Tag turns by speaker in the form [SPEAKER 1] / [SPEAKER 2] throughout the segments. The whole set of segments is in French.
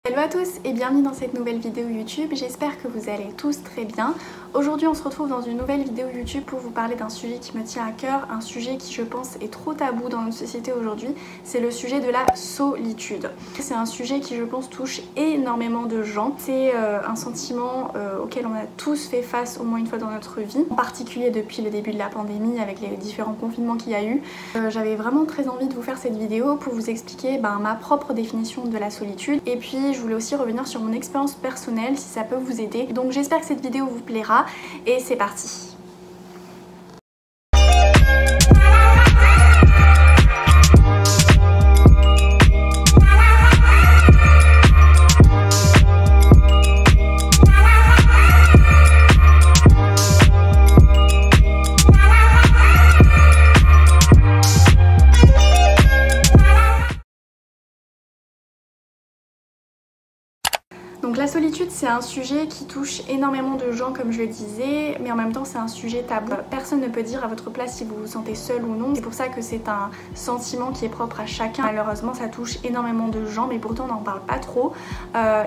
[SPEAKER 1] Hello à tous et bienvenue dans cette nouvelle vidéo YouTube, j'espère que vous allez tous très bien. Aujourd'hui on se retrouve dans une nouvelle vidéo YouTube pour vous parler d'un sujet qui me tient à cœur, un sujet qui je pense est trop tabou dans notre société aujourd'hui, c'est le sujet de la solitude. C'est un sujet qui je pense touche énormément de gens, c'est un sentiment auquel on a tous fait face au moins une fois dans notre vie, en particulier depuis le début de la pandémie avec les différents confinements qu'il y a eu. J'avais vraiment très envie de vous faire cette vidéo pour vous expliquer ma propre définition de la solitude et puis je voulais aussi revenir sur mon expérience personnelle si ça peut vous aider. Donc j'espère que cette vidéo vous plaira et c'est parti. Donc la solitude c'est un sujet qui touche énormément de gens comme je le disais, mais en même temps c'est un sujet tabou. Personne ne peut dire à votre place si vous vous sentez seul ou non. C'est pour ça que c'est un sentiment qui est propre à chacun. Malheureusement ça touche énormément de gens mais pourtant on n'en parle pas trop.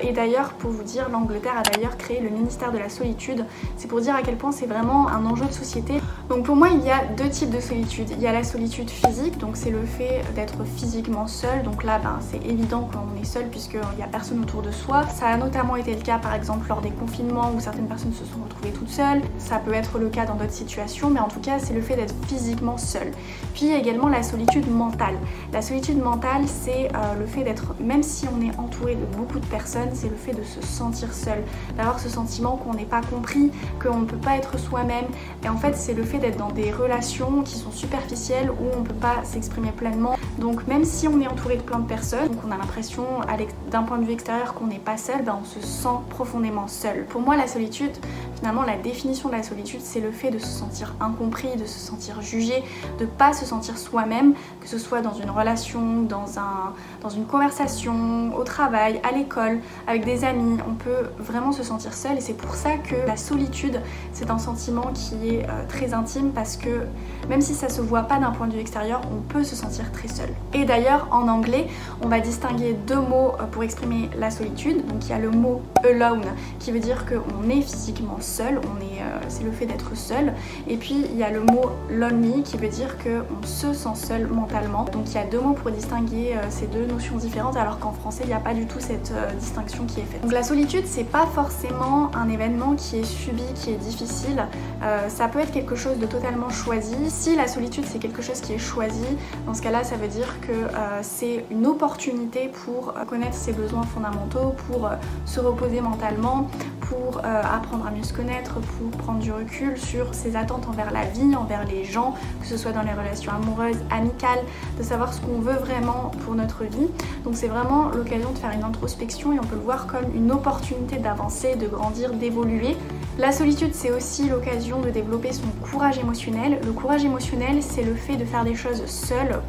[SPEAKER 1] Et d'ailleurs pour vous dire, l'Angleterre a d'ailleurs créé le ministère de la solitude. C'est pour dire à quel point c'est vraiment un enjeu de société. Donc pour moi il y a deux types de solitude. Il y a la solitude physique, donc c'est le fait d'être physiquement seul. Donc là c'est évident quand on est seul puisqu'il n'y a personne autour de soi. Ça a notamment été le cas par exemple lors des confinements où certaines personnes se sont retrouvées toutes seules. Ça peut être le cas dans d'autres situations, mais en tout cas c'est le fait d'être physiquement seul. Puis il y a également la solitude mentale. La solitude mentale c'est le fait d'être, même si on est entouré de beaucoup de personnes, c'est le fait de se sentir seul, d'avoir ce sentiment qu'on n'est pas compris, qu'on ne peut pas être soi-même. Et en fait c'est le fait d'être dans des relations qui sont superficielles où on ne peut pas s'exprimer pleinement. Donc même si on est entouré de plein de personnes, donc on a l'impression d'un point de vue extérieur qu'on n'est pas seul, on se sent profondément seul. Pour moi la solitude, finalement la définition de la solitude c'est le fait de se sentir incompris, de se sentir jugé, de pas se sentir soi-même, que ce soit dans une relation, dans une conversation, au travail, à l'école, avec des amis, on peut vraiment se sentir seul et c'est pour ça que la solitude c'est un sentiment qui est très intime parce que même si ça se voit pas d'un point de vue extérieur, on peut se sentir très seul. Et d'ailleurs en anglais on va distinguer deux mots pour exprimer la solitude. Donc il y a le mot alone qui veut dire qu'on est physiquement seul, c'est le fait d'être seul, et puis il y a le mot lonely qui veut dire qu'on se sent seul mentalement. Donc il y a deux mots pour distinguer ces deux notions différentes alors qu'en français il n'y a pas du tout cette distinction qui est faite. Donc la solitude c'est pas forcément un événement qui est subi, qui est difficile, ça peut être quelque chose de totalement choisi. Si la solitude c'est quelque chose qui est choisi, dans ce cas là ça veut dire que c'est une opportunité pour connaître ses besoins fondamentaux, pour se reposer mentalement, pour apprendre à mieux se connaître, pour prendre du recul sur ses attentes envers la vie, envers les gens, que ce soit dans les relations amoureuses, amicales, de savoir ce qu'on veut vraiment pour notre vie. Donc c'est vraiment l'occasion de faire une introspection et on peut le voir comme une opportunité d'avancer, de grandir, d'évoluer. La solitude c'est aussi l'occasion de développer son courage émotionnel. Le courage émotionnel c'est le fait de faire des choses seul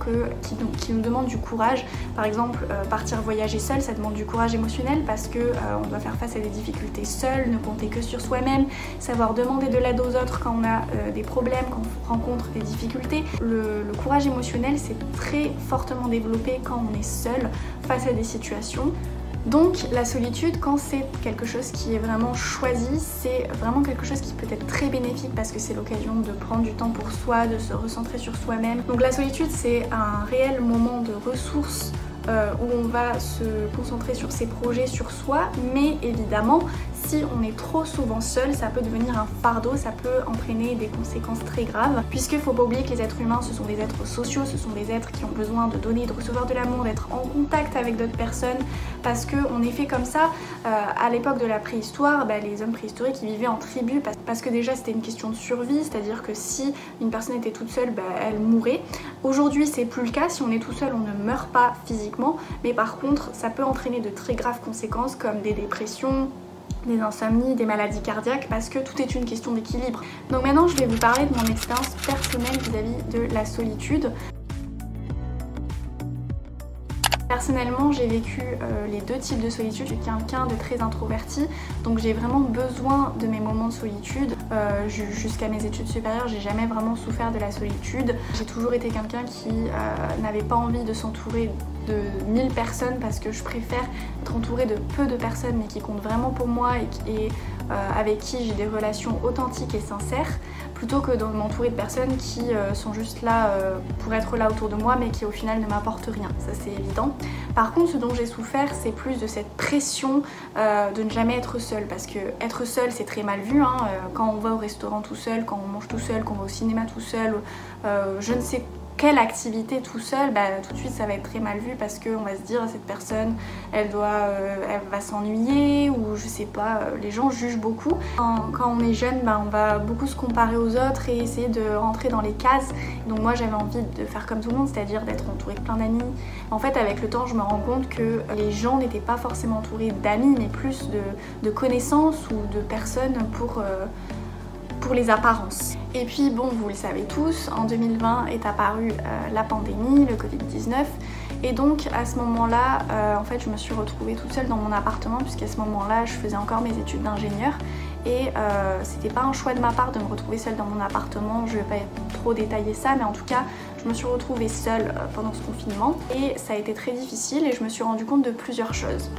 [SPEAKER 1] qui nous demandent du courage. Par exemple partir voyager seul ça demande du courage émotionnel parce que on doit faire face à des difficultés seul, ne compter que sur soi-même, savoir demander de l'aide aux autres quand on a des problèmes, quand on rencontre des difficultés. Le courage émotionnel c'est très fortement développé quand on est seul face à des situations. Donc la solitude, quand c'est quelque chose qui est vraiment choisi, c'est vraiment quelque chose qui peut être très bénéfique parce que c'est l'occasion de prendre du temps pour soi, de se recentrer sur soi-même. Donc la solitude c'est un réel moment de ressources où on va se concentrer sur ses projets, sur soi, mais évidemment si on est trop souvent seul ça peut devenir un fardeau, ça peut entraîner des conséquences très graves puisqu'il ne faut pas oublier que les êtres humains ce sont des êtres sociaux, ce sont des êtres qui ont besoin de donner, de recevoir de l'amour, d'être en contact avec d'autres personnes parce qu'on est fait comme ça. À l'époque de la préhistoire, les hommes préhistoriques ils vivaient en tribu parce que déjà c'était une question de survie, c'est-à-dire que si une personne était toute seule, elle mourait. Aujourd'hui c'est plus le cas, si on est tout seul on ne meurt pas physiquement, mais par contre ça peut entraîner de très graves conséquences comme des dépressions, des insomnies, des maladies cardiaques parce que tout est une question d'équilibre. Donc maintenant je vais vous parler de mon expérience personnelle vis-à-vis de la solitude. Personnellement, j'ai vécu les deux types de solitude. Je suis quelqu'un de très introverti, donc j'ai vraiment besoin de mes moments de solitude. Jusqu'à mes études supérieures, j'ai jamais vraiment souffert de la solitude. J'ai toujours été quelqu'un qui n'avait pas envie de s'entourer de 1000 personnes parce que je préfère être entourée de peu de personnes mais qui comptent vraiment pour moi et avec qui j'ai des relations authentiques et sincères, plutôt que de m'entourer de personnes qui sont juste là pour être là autour de moi mais qui au final ne m'apportent rien, ça c'est évident. Par contre, ce dont j'ai souffert, c'est plus de cette pression de ne jamais être seule, parce que être seule c'est très mal vu, hein. Quand on va au restaurant tout seul, quand on mange tout seul, quand on va au cinéma tout seul, je ne sais quelle activité tout seul, tout de suite ça va être très mal vu parce qu'on va se dire cette personne elle va s'ennuyer ou je sais pas, les gens jugent beaucoup. Quand on est jeune, on va beaucoup se comparer aux autres et essayer de rentrer dans les cases. Donc moi j'avais envie de faire comme tout le monde, c'est-à-dire d'être entourée de plein d'amis. En fait avec le temps je me rends compte que les gens n'étaient pas forcément entourés d'amis mais plus de connaissances ou de personnes pour les apparences. Et puis bon, vous le savez tous, en 2020 est apparue la pandémie, le Covid-19, et donc à ce moment-là, en fait je me suis retrouvée toute seule dans mon appartement, puisqu'à ce moment-là je faisais encore mes études d'ingénieur et c'était pas un choix de ma part de me retrouver seule dans mon appartement. Je vais pas trop détailler ça, mais en tout cas je me suis retrouvée seule pendant ce confinement et ça a été très difficile et je me suis rendu compte de plusieurs choses.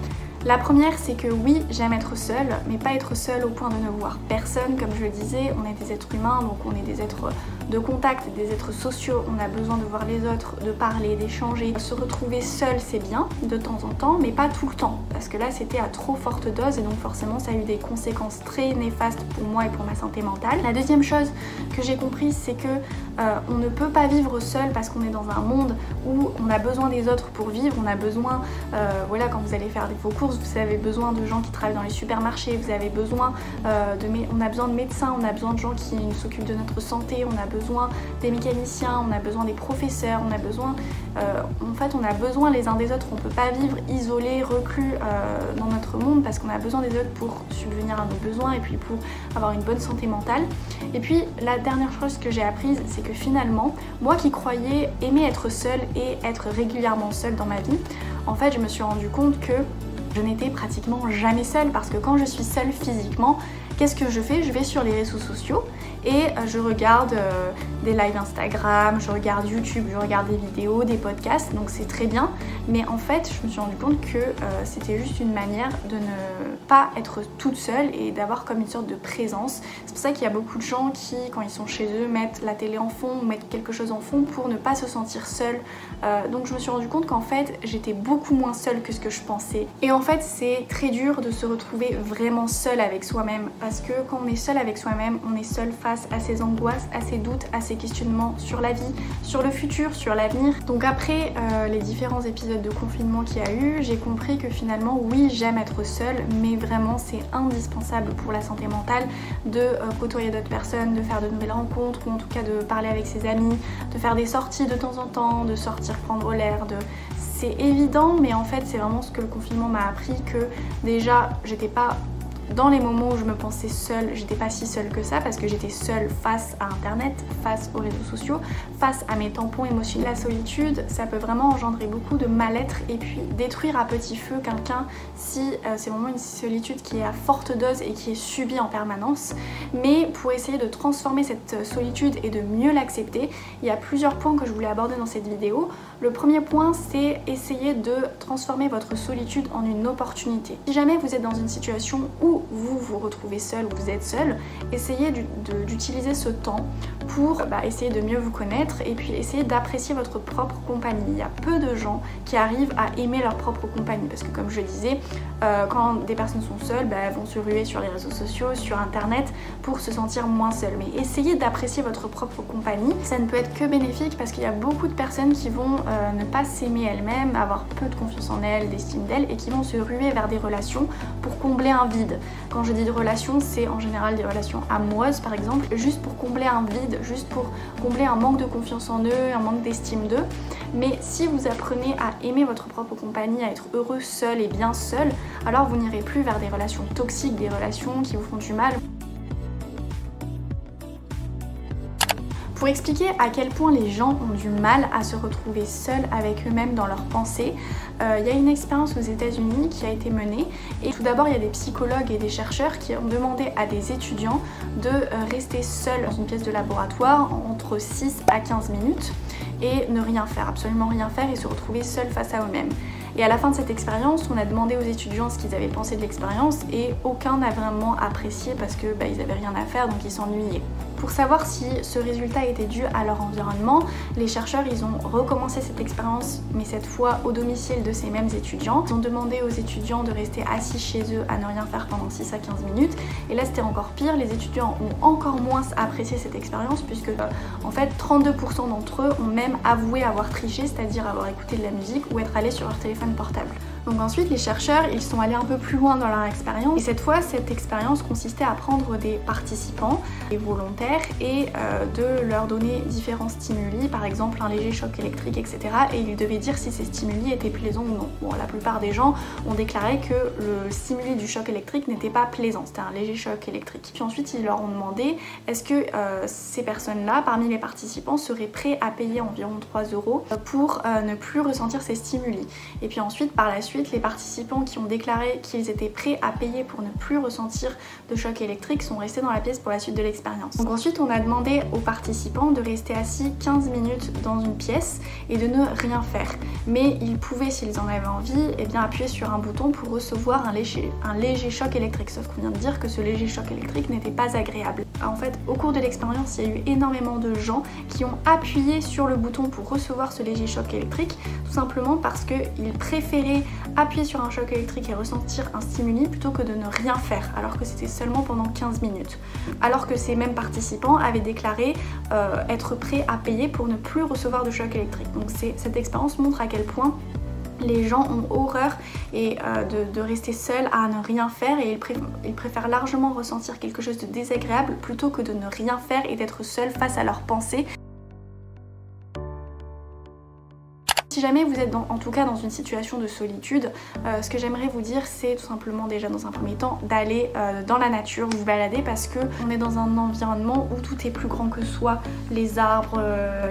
[SPEAKER 1] La première, c'est que oui, j'aime être seule, mais pas être seule au point de ne voir personne. Comme je le disais, on est des êtres humains, donc on est des êtres de contact, des êtres sociaux, on a besoin de voir les autres, de parler, d'échanger. Se retrouver seul, c'est bien de temps en temps, mais pas tout le temps, parce que là c'était à trop forte dose et donc forcément ça a eu des conséquences très néfastes pour moi et pour ma santé mentale. La deuxième chose que j'ai comprise, c'est que on ne peut pas vivre seul parce qu'on est dans un monde où on a besoin des autres pour vivre, on a besoin, voilà, quand vous allez faire vos courses, vous avez besoin de gens qui travaillent dans les supermarchés, vous avez besoin on a besoin de médecins, on a besoin de gens qui s'occupent de notre santé, on a besoin des mécaniciens, on a besoin des professeurs, on a besoin, en fait on a besoin les uns des autres, on peut pas vivre isolés, reclus dans notre monde parce qu'on a besoin des autres pour subvenir à nos besoins et puis pour avoir une bonne santé mentale. Et puis la dernière chose que j'ai apprise, c'est que finalement, moi qui croyais aimer être seule et être régulièrement seule dans ma vie, en fait je me suis rendu compte que je n'étais pratiquement jamais seule, parce que quand je suis seule physiquement, qu'est-ce que je fais? Je vais sur les réseaux sociaux et je regarde des lives Instagram, je regarde YouTube, je regarde des vidéos, des podcasts, donc c'est très bien. Mais en fait, je me suis rendu compte que c'était juste une manière de ne pas être toute seule et d'avoir comme une sorte de présence. C'est pour ça qu'il y a beaucoup de gens qui, quand ils sont chez eux, mettent la télé en fond ou mettent quelque chose en fond pour ne pas se sentir seule. Donc je me suis rendu compte qu'en fait, j'étais beaucoup moins seule que ce que je pensais. Et en fait, c'est très dur de se retrouver vraiment seule avec soi-même, parce que quand on est seul avec soi-même, on est seul face à ses angoisses, à ses doutes, à ses questionnements sur la vie, sur le futur, sur l'avenir. Donc après les différents épisodes de confinement qu'il y a eu, j'ai compris que finalement oui, j'aime être seule, mais vraiment c'est indispensable pour la santé mentale de côtoyer d'autres personnes, de faire de nouvelles rencontres, ou en tout cas de parler avec ses amis, de faire des sorties de temps en temps, de sortir prendre l'air, c'est évident, mais en fait c'est vraiment ce que le confinement m'a appris, que déjà j'étais pas dans les moments où je me pensais seule, j'étais pas si seule que ça, parce que j'étais seule face à internet, face aux réseaux sociaux, face à mes tampons émotionnels. La solitude, ça peut vraiment engendrer beaucoup de mal-être et puis détruire à petit feu quelqu'un si c'est vraiment une solitude qui est à forte dose et qui est subie en permanence. Mais pour essayer de transformer cette solitude et de mieux l'accepter, il y a plusieurs points que je voulais aborder dans cette vidéo. Le premier point, c'est essayer de transformer votre solitude en une opportunité. Si jamais vous êtes dans une situation où vous vous retrouvez seul ou vous êtes seul, essayez d'utiliser ce temps pour essayer de mieux vous connaître et puis essayer d'apprécier votre propre compagnie. Il y a peu de gens qui arrivent à aimer leur propre compagnie, parce que comme je le disais, quand des personnes sont seules, elles vont se ruer sur les réseaux sociaux, sur internet pour se sentir moins seules. Mais essayez d'apprécier votre propre compagnie, ça ne peut être que bénéfique, parce qu'il y a beaucoup de personnes qui vont ne pas s'aimer elles-mêmes, avoir peu de confiance en elles, d'estime d'elles, et qui vont se ruer vers des relations pour combler un vide. Quand je dis de relations, c'est en général des relations amoureuses par exemple, juste pour combler un vide, juste pour combler un manque de confiance en eux, un manque d'estime d'eux. Mais si vous apprenez à aimer votre propre compagnie, à être heureux seul et bien seul, alors vous n'irez plus vers des relations toxiques, des relations qui vous font du mal. Pour expliquer à quel point les gens ont du mal à se retrouver seuls avec eux-mêmes dans leurs pensées, il y a une expérience aux États-Unis qui a été menée. Et tout d'abord, il y a des psychologues et des chercheurs qui ont demandé à des étudiants de rester seuls dans une pièce de laboratoire entre 6 à 15 minutes. et ne rien faire, absolument rien faire et se retrouver seuls face à eux-mêmes. Et à la fin de cette expérience, on a demandé aux étudiants ce qu'ils avaient pensé de l'expérience et aucun n'a vraiment apprécié parce que ils n'avaient rien à faire, donc ils s'ennuyaient. Pour savoir si ce résultat était dû à leur environnement, les chercheurs ils ont recommencé cette expérience, mais cette fois au domicile de ces mêmes étudiants. Ils ont demandé aux étudiants de rester assis chez eux à ne rien faire pendant 6 à 15 minutes. Et là c'était encore pire, les étudiants ont encore moins apprécié cette expérience puisque en fait 32% d'entre eux ont même avoué avoir triché, c'est-à-dire avoir écouté de la musique ou être allés sur leur téléphone portable. Donc ensuite les chercheurs ils sont allés un peu plus loin dans leur expérience et cette fois cette expérience consistait à prendre des participants, des volontaires et de leur donner différents stimuli, par exemple un léger choc électrique, etc. Et ils devaient dire si ces stimuli étaient plaisants ou non. Bon, la plupart des gens ont déclaré que le stimuli du choc électrique n'était pas plaisant, c'était un léger choc électrique. Puis ensuite ils leur ont demandé est-ce que ces personnes-là, parmi les participants, seraient prêts à payer environ 3 € pour ne plus ressentir ces stimuli. Et puis ensuite par la suite les participants qui ont déclaré qu'ils étaient prêts à payer pour ne plus ressentir de choc électrique sont restés dans la pièce pour la suite de l'expérience. Donc ensuite on a demandé aux participants de rester assis 15 minutes dans une pièce et de ne rien faire. Mais ils pouvaient, s'ils en avaient envie, appuyer sur un bouton pour recevoir un léger choc électrique. Sauf qu'on vient de dire que ce léger choc électrique n'était pas agréable. En fait, au cours de l'expérience, il y a eu énormément de gens qui ont appuyé sur le bouton pour recevoir ce léger choc électrique, tout simplement parce qu'ils préféraient appuyer sur un choc électrique et ressentir un stimuli plutôt que de ne rien faire, alors que c'était seulement pendant 15 minutes. Alors que ces mêmes participants avaient déclaré être prêts à payer pour ne plus recevoir de choc électrique. Donc cette expérience montre à quel point les gens ont horreur de rester seuls à ne rien faire et ils préfèrent largement ressentir quelque chose de désagréable plutôt que de ne rien faire et d'être seuls face à leurs pensées. Si jamais vous êtes en tout cas dans une situation de solitude, ce que j'aimerais vous dire c'est tout simplement déjà dans un premier temps d'aller dans la nature, vous balader parce que on est dans un environnement où tout est plus grand que soi, les arbres,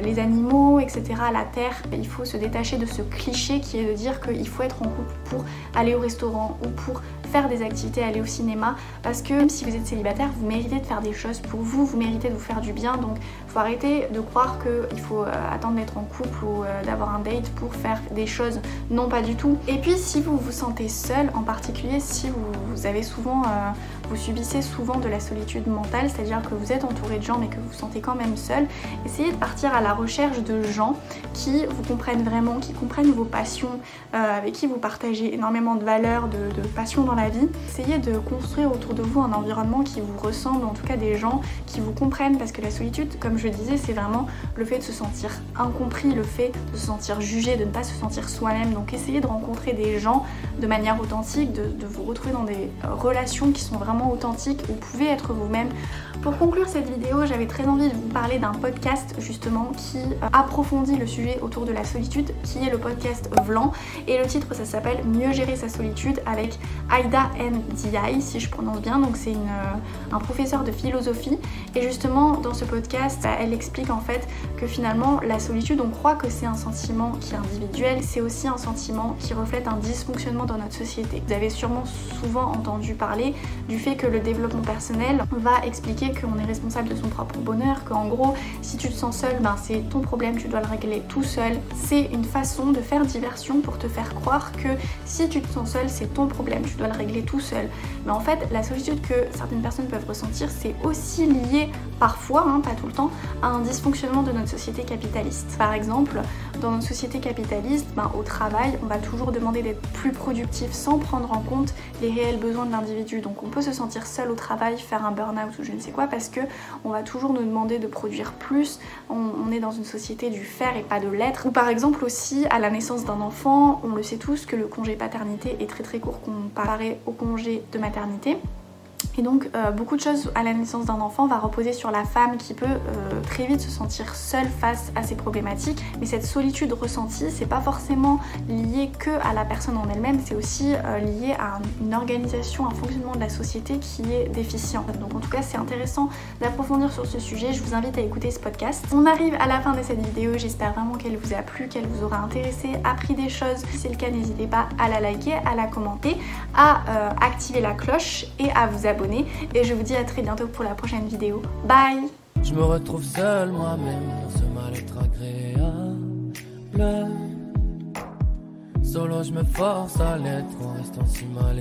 [SPEAKER 1] les animaux, etc., la terre. Il faut se détacher de ce cliché qui est de dire qu'il faut être en couple pour aller au restaurant ou pour faire des activités, aller au cinéma, parce que même si vous êtes célibataire, vous méritez de faire des choses pour vous, vous méritez de vous faire du bien, donc il faut arrêter de croire qu'il faut attendre d'être en couple ou d'avoir un date pour faire des choses, non pas du tout. Et puis si vous vous sentez seul, en particulier si vous avez souvent, vous subissez souvent de la solitude mentale, c'est-à-dire que vous êtes entouré de gens mais que vous vous sentez quand même seul, essayez de partir à la recherche de gens qui vous comprennent vraiment, qui comprennent vos passions, avec qui vous partagez énormément de valeurs, de passions dans la vie. Essayez de construire autour de vous un environnement qui vous ressemble, en tout cas des gens qui vous comprennent, parce que la solitude, comme je disais, c'est vraiment le fait de se sentir incompris, le fait de se sentir jugé, de ne pas se sentir soi-même. Donc essayez de rencontrer des gens de manière authentique, de vous retrouver dans des relations qui sont vraiment authentiques, où vous pouvez être vous-même. Pour conclure cette vidéo, j'avais très envie de vous parler d'un podcast justement qui approfondit le sujet autour de la solitude, qui est le podcast Vlan, et le titre ça s'appelle Mieux gérer sa solitude avec Aïda Ndiaye, si je prononce bien. Donc c'est un professeur de philosophie, et justement dans ce podcast elle explique en fait que finalement la solitude, on croit que c'est un sentiment qui est individuel, c'est aussi un sentiment qui reflète un dysfonctionnement dans notre société. Vous avez sûrement souvent entendu parler du fait que le développement personnel va expliquer qu'on est responsable de son propre bonheur, qu'en gros si tu te sens seul, c'est ton problème, tu dois le régler tout seul. C'est une façon de faire diversion pour te faire croire que si tu te sens seul, c'est ton problème, tu dois le régler tout seul. Mais en fait la solitude que certaines personnes peuvent ressentir, c'est aussi lié parfois, pas tout le temps, à un dysfonctionnement de notre société capitaliste. Par exemple, dans notre société capitaliste, au travail, on va toujours demander d'être plus productif sans prendre en compte les réels besoins de l'individu. Donc on peut se sentir seul au travail, faire un burn-out ou je ne sais quoi, parce que on va toujours nous demander de produire plus. On est dans une société du faire et pas de l'être. Ou par exemple aussi, à la naissance d'un enfant, on le sait tous que le congé paternité est très très court comparé au congé de maternité. Et donc beaucoup de choses à la naissance d'un enfant va reposer sur la femme qui peut très vite se sentir seule face à ces problématiques. Mais cette solitude ressentie, c'est pas forcément lié que à la personne en elle-même, c'est aussi lié à une organisation, un fonctionnement de la société qui est déficient. Donc en tout cas c'est intéressant d'approfondir sur ce sujet, je vous invite à écouter ce podcast. On arrive à la fin de cette vidéo, j'espère vraiment qu'elle vous a plu, qu'elle vous aura intéressé, appris des choses. Si c'est le cas, n'hésitez pas à la liker, à la commenter, à activer la cloche et à vous abonner. Et je vous dis à très bientôt pour la prochaine vidéo. Bye!
[SPEAKER 2] Je me retrouve seul moi-même dans ce mal-être agréable. Solo je me force à l'être en restant si mal.